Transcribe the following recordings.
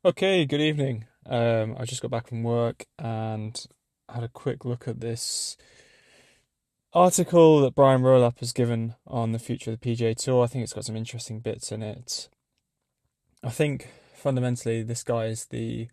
Okay, good evening. I just got back from work and had a quick look at this article that Brian Rowlap has given on the future of the PGA Tour. I think it's got some interesting bits in it. I think fundamentally this guy is the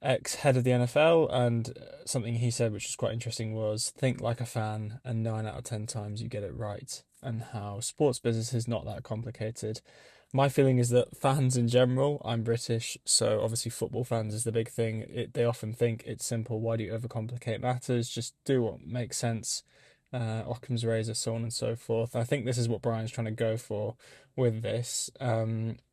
ex-head of the NFL, and something he said which was quite interesting was think like a fan, and 9 out of 10 times you get it right, and how sports business is not that complicated. My feeling is that fans in general, I'm British, so obviously football fans is the big thing. They often think it's simple. Why do you overcomplicate matters? Just do what makes sense. Occam's razor, so on and so forth. I think this is what Brian's trying to go for with this.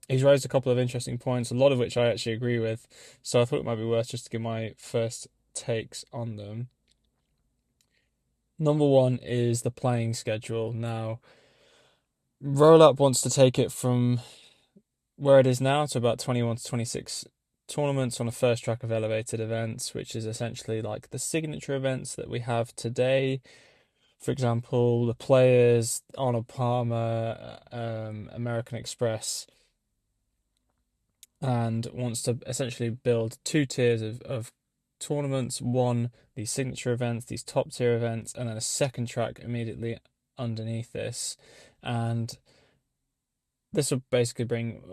He's raised a couple of interesting points, a lot of which I actually agree with. So I thought it might be worth just to give my first takes on them. Number one is the playing schedule. Now, Roll Up wants to take it from where it is now to about 21 to 26 tournaments on a first track of elevated events, which is essentially like the signature events that we have today. For example, the Players, Arnold Palmer, American Express, and wants to essentially build two tiers of tournaments. One, these signature events, these top tier events, and then a second track immediately underneath this. And this will basically bring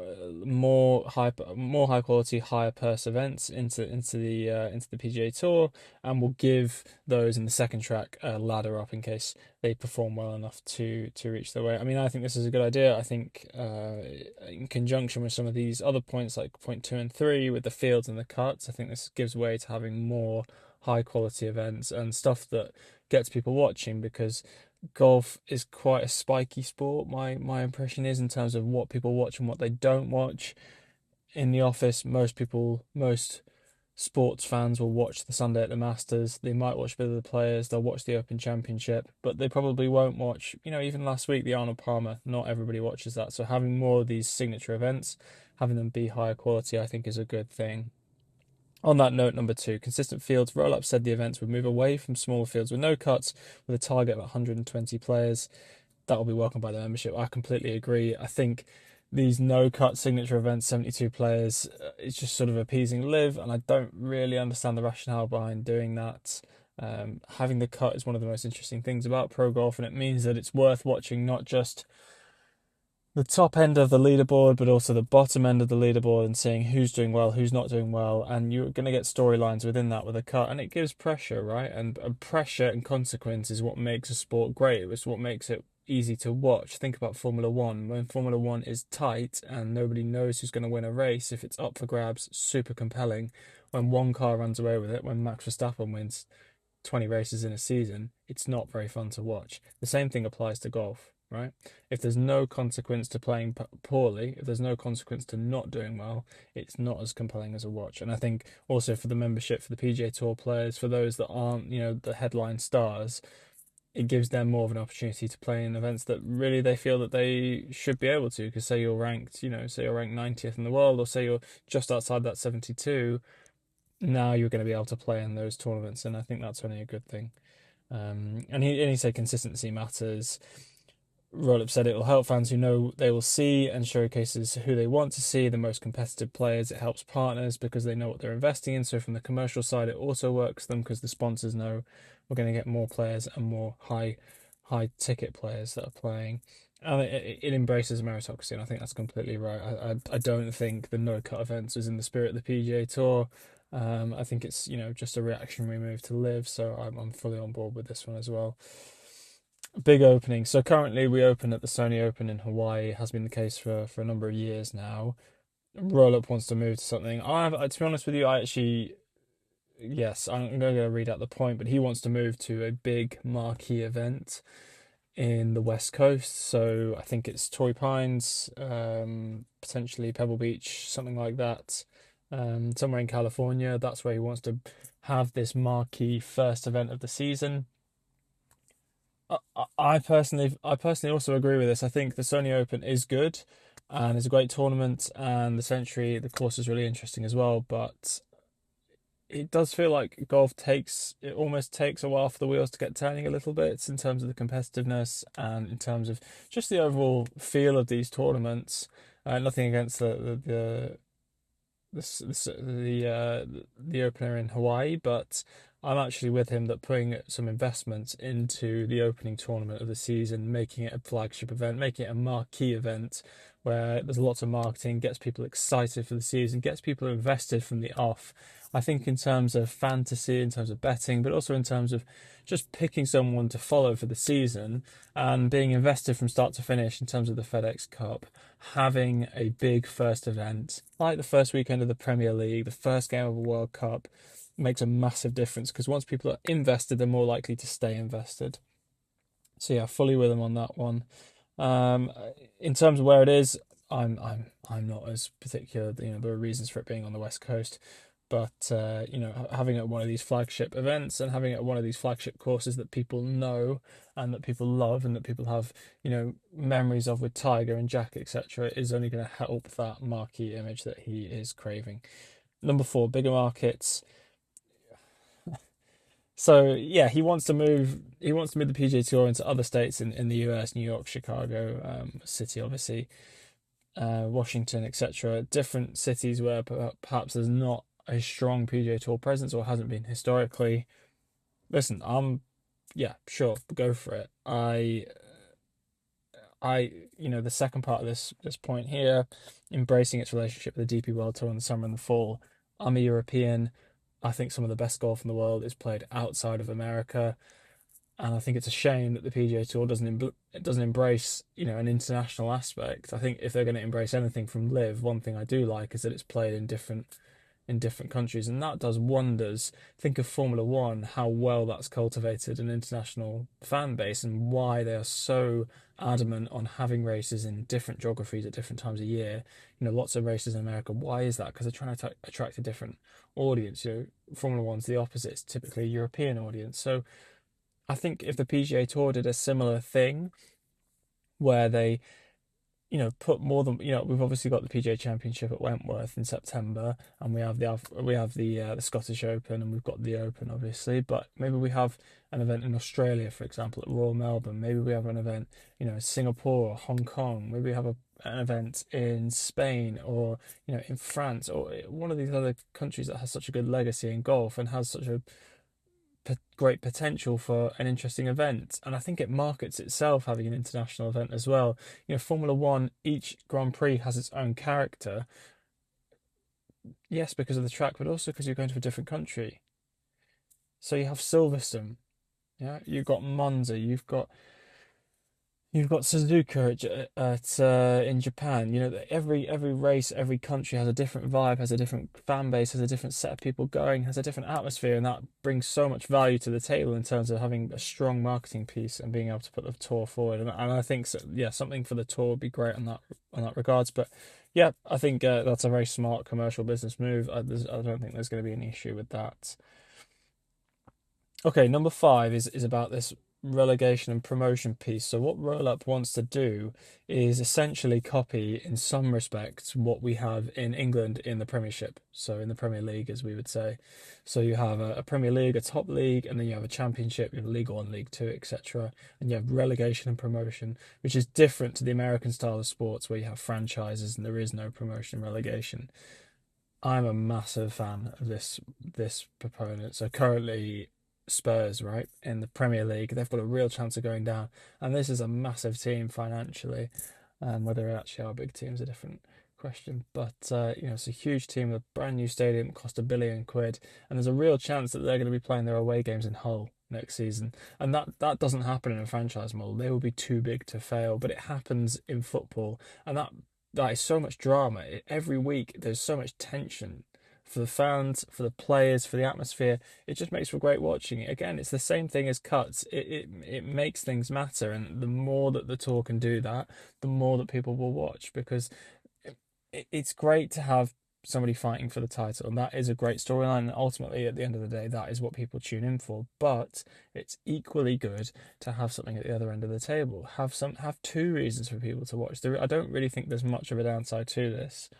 more high quality, higher purse events into the PGA Tour, and will give those in the second track a ladder up in case they perform well enough to reach their way. I mean, I think this is a good idea. I think in conjunction with some of these other points like point two and three with the fields and the cuts, I think this gives way to having more high quality events and stuff that gets people watching because golf is quite a spiky sport. My impression is in terms of what people watch and what they don't watch. In the office, most sports fans will watch the Sunday at the Masters. They might watch a bit of the Players. They'll watch the Open Championship, but they probably won't watch. Even last week the Arnold Palmer. Not everybody watches that. So having more of these signature events, having them be higher quality, I think is a good thing. On that note, number two, consistent fields. Roll Up said the events would move away from smaller fields with no cuts, with a target of 120 players. That will be welcomed by the membership. I completely agree. I think these no cut signature events, 72 players, it's just sort of appeasing live, and I don't really understand the rationale behind doing that. Having the cut is one of the most interesting things about pro golf, and it means that it's worth watching not just the top end of the leaderboard, but also the bottom end of the leaderboard and seeing who's doing well, who's not doing well. And you're going to get storylines within that with a cut, and it gives pressure, right? And pressure and consequence is what makes a sport great. It's what makes it easy to watch. Think about Formula One. When Formula One is tight and nobody knows who's going to win a race, if it's up for grabs, super compelling. When one car runs away with it, when Max Verstappen wins 20 races in a season, it's not very fun to watch. The same thing applies to golf, right? If there's no consequence to playing poorly, if there's no consequence to not doing well, it's not as compelling as a watch. And I think also for the membership, for the PGA Tour players, for those that aren't, the headline stars, it gives them more of an opportunity to play in events that really they feel that they should be able to. Because say you're ranked 90th in the world, or say you're just outside that 72, now you're going to be able to play in those tournaments, and I think that's only a good thing. And he said consistency matters. Roll-up said it will help fans who know they will see and showcases who they want to see, the most competitive players. It helps partners because they know what they're investing in. So from the commercial side, it also works them because the sponsors know we're going to get more players and more high ticket players that are playing. And it embraces meritocracy, and I think that's completely right. I don't think the no cut events is in the spirit of the PGA Tour. I think it's just a reactionary move to live, so I'm fully on board with this one as well. Big opening. So currently we open at the Sony Open in Hawaii. It has been the case for a number of years now. Roll Up wants to move to something. To be honest with you, yes, I'm going to read out the point, but he wants to move to a big marquee event in the West Coast. So I think it's Torrey Pines, potentially Pebble Beach, something like that. Somewhere in California. That's where he wants to have this marquee first event of the season. I personally also agree with this. I think the Sony Open is good and it's a great tournament, and the Century, the course is really interesting as well. But it does feel like it almost takes a while for the wheels to get turning a little bit in terms of the competitiveness and in terms of just the overall feel of these tournaments. Nothing against the the opener in Hawaii, but I'm actually with him that putting some investment into the opening tournament of the season, making it a flagship event, making it a marquee event where there's lots of marketing, gets people excited for the season, gets people invested from the off. I think in terms of fantasy, in terms of betting, but also in terms of just picking someone to follow for the season and being invested from start to finish in terms of the FedEx Cup, having a big first event like the first weekend of the Premier League, the first game of a World Cup, makes a massive difference because once people are invested, they're more likely to stay invested. So yeah, fully with them on that one. Um, in terms of where it is, I'm not as particular. There are reasons for it being on the West Coast, but having it at one of these flagship events and having it at one of these flagship courses that people know and that people love and that people have memories of with Tiger and Jack, etc., is only going to help that marquee image that he is craving. Number four, bigger markets. So yeah, he wants to move. He wants to move the PGA Tour into other states in the US, New York, Chicago, city, obviously, Washington, etc. Different cities where perhaps there's not a strong PGA Tour presence or hasn't been historically. Listen, yeah, sure, go for it. The second part of this point here, embracing its relationship with the DP World Tour in the summer and the fall. I'm a European. I think some of the best golf in the world is played outside of America, and I think it's a shame that the PGA Tour doesn't embrace an international aspect. I think if they're going to embrace anything from Live, one thing I do like is that it's played in different countries, and that does wonders. Think of Formula One, how well that's cultivated an international fan base, and why they are so adamant on having races in different geographies at different times of year. Lots of races in America. Why is that? Because they're trying to attract a different audience. Formula One's the opposite. It's typically a European audience. So I think if the PGA Tour did a similar thing where they put more than we've obviously got the PGA Championship at Wentworth in September, and we have the Scottish Open, and we've got the Open obviously, but maybe we have an event in Australia, for example, at Royal Melbourne. Maybe we have an event, in Singapore or Hong Kong. Maybe we have an event in Spain or in France or one of these other countries that has such a good legacy in golf and has such a great potential for an interesting event. And I think it markets itself having an international event as well. Formula One, each Grand Prix has its own character. Yes, because of the track, but also because you're going to a different country. So you have Silverstone, yeah, you've got Monza, you've got Suzuka in Japan. Every race, every country has a different vibe, has a different fan base, has a different set of people going, has a different atmosphere, and that brings so much value to the table in terms of having a strong marketing piece and being able to put the tour forward. And I think so, yeah, something for the tour would be great on that regards. But yeah, I think that's a very smart commercial business move. I don't think there's going to be any issue with that. Okay, number five is about this relegation and promotion piece. So what Roll Up wants to do is essentially copy, in some respects, what we have in England in the Premiership. So in the Premier League, as we would say. So you have a Premier League, a top league, and then you have a Championship, you have League One, League Two, etc. And you have relegation and promotion, which is different to the American style of sports where you have franchises and there is no promotion and relegation. I'm a massive fan of this proponent. So currently Spurs, right, in the Premier League, they've got a real chance of going down, and this is a massive team financially. Whether it actually are big teams is a different question, but it's a huge team with a brand new stadium, cost £1 billion, and there's a real chance that they're going to be playing their away games in Hull next season, and that doesn't happen in a franchise model. They will be too big to fail, but it happens in football, and that is so much drama. Every week there's so much tension for the fans, for the players, for the atmosphere. It just makes for great watching. Again, it's the same thing as cuts. It makes things matter, and the more that the tour can do that, the more that people will watch, because it's great to have somebody fighting for the title, and that is a great storyline. And ultimately, at the end of the day, that is what people tune in for. But it's equally good to have something at the other end of the table. Have two reasons for people to watch. I don't really think there's much of a downside to this.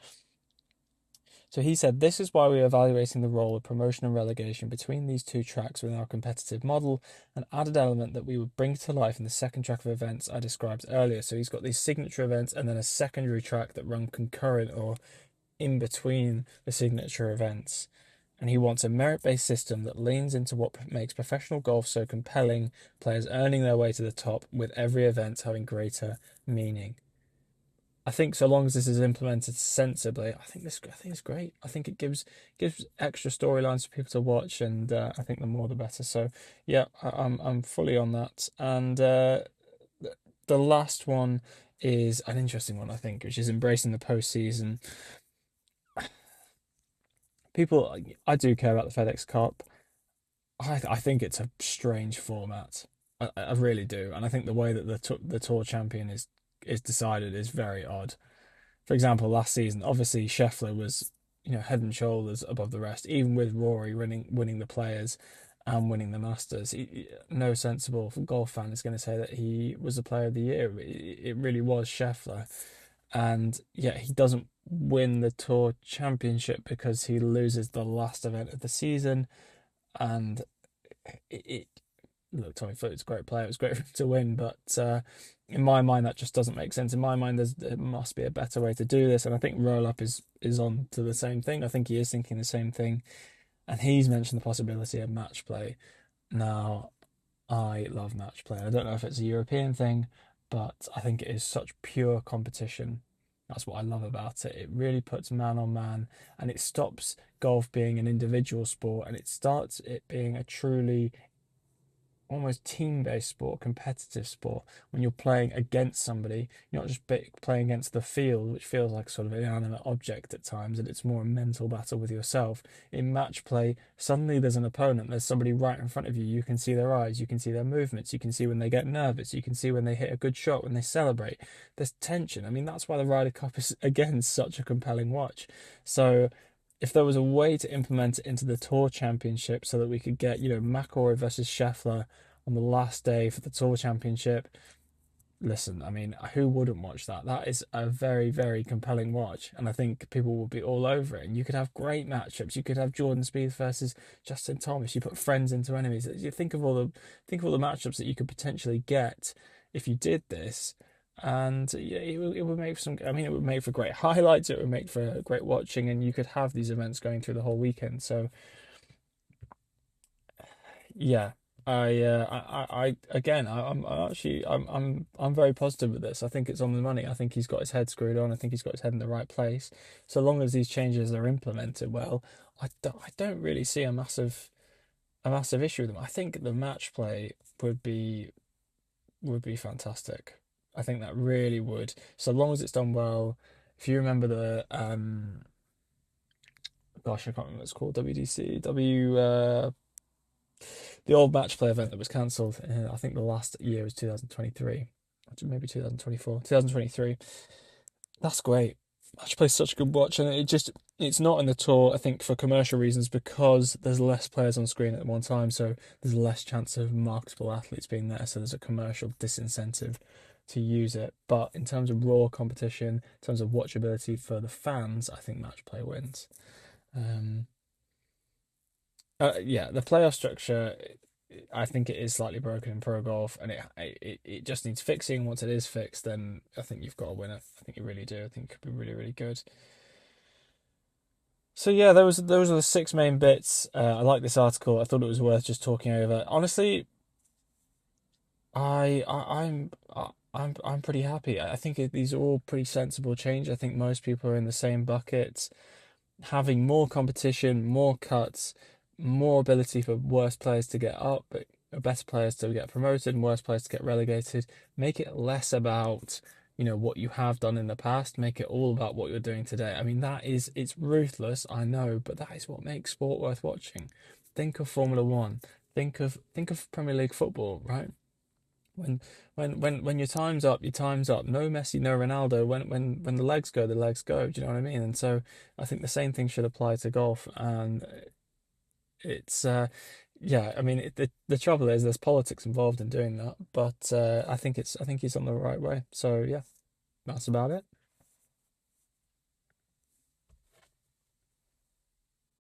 So he said, this is why we are evaluating the role of promotion and relegation between these two tracks within our competitive model, an added element that we would bring to life in the second track of events I described earlier. So he's got these signature events and then a secondary track that run concurrent or in between the signature events. And he wants a merit-based system that leans into what makes professional golf so compelling, players earning their way to the top, with every event having greater meaning. I think so long as this is implemented sensibly, I think it's great. I think it gives extra storylines for people to watch, and I think the more the better. So yeah, I'm fully on that. And the last one is an interesting one, I think, which is embracing the postseason. People, I do care about the FedEx Cup. I think it's a strange format. I really do, and I think the way that the tour champion is decided is very odd. For example, last season, obviously Scheffler was, head and shoulders above the rest, even with Rory winning the Players and winning the Masters. No sensible golf fan is going to say that he was the Player of the Year. It really was Scheffler, and yet he doesn't win the Tour Championship because he loses the last event of the season, and it look, Tommy Fleetwood's a great player. It was great for him to win, but in my mind, that just doesn't make sense. In my mind, there must be a better way to do this, and I think Roll Up is on to the same thing. I think he is thinking the same thing, and he's mentioned the possibility of match play. Now, I love match play. I don't know if it's a European thing, but I think it is such pure competition. That's what I love about it. It really puts man on man, and it stops golf being an individual sport, and it starts it being a truly almost team-based sport, competitive sport. When you're playing against somebody, you're not just playing against the field, which feels like sort of an inanimate object at times, and it's more a mental battle with yourself. In match play, suddenly there's an opponent, there's somebody right in front of you. You can see their eyes, you can see their movements, you can see when they get nervous, you can see when they hit a good shot, when they celebrate. There's tension. I mean, that's why the Ryder Cup is, again, such a compelling watch. So if there was a way to implement it into the Tour Championship so that we could get, McIlroy versus Scheffler on the last day for the Tour Championship, listen, I mean, who wouldn't watch that? That is a very, very compelling watch, and I think people will be all over it. And you could have great matchups. You could have Jordan Spieth versus Justin Thomas. You put friends into enemies. You think of all the matchups that you could potentially get if you did this. And yeah, it would make for some. I mean, it would make for great highlights. It would make for great watching, and you could have these events going through the whole weekend. So yeah, I'm very positive with this. I think it's on the money. I think he's got his head screwed on. I think he's got his head in the right place. So long as these changes are implemented well, I don't really see a massive issue with them. I think the match play would be fantastic. I think that really would. So long as it's done well. If you remember gosh, I can't remember what it's called, WDC, the old match play event that was cancelled. I think the last year was 2023, maybe 2024, 2023. That's great. Match play is such a good watch, and it's not in the tour, I think, for commercial reasons because there's less players on screen at one time, so there's less chance of marketable athletes being there, so there's a commercial disincentive to use it. But in terms of raw competition, in terms of watchability for the fans, I think match play wins. Um, yeah, the playoff structure, I think it is slightly broken in pro golf, and it just needs fixing. Once it is fixed, then I think you've got a winner. I think you really do. I think it could be really, really good. So yeah, those are the six main bits. I like this article. I thought it was worth just talking over. Honestly, I'm pretty happy. I think these are all pretty sensible change. I think most people are in the same bucket. Having more competition, more cuts, more ability for worse players to get up, but better players to get promoted and worse players to get relegated. Make it less about, what you have done in the past. Make it all about what you're doing today. I mean, it's ruthless, I know, but that is what makes sport worth watching. Think of Formula One. Think of Premier League football, right? When when your time's up, your time's up. No Messi, no Ronaldo. When the legs go, the legs go. Do you know what I mean? And so I think the same thing should apply to golf. And it's yeah. I mean, the trouble is there's politics involved in doing that, but I think he's on the right way. So yeah, that's about it.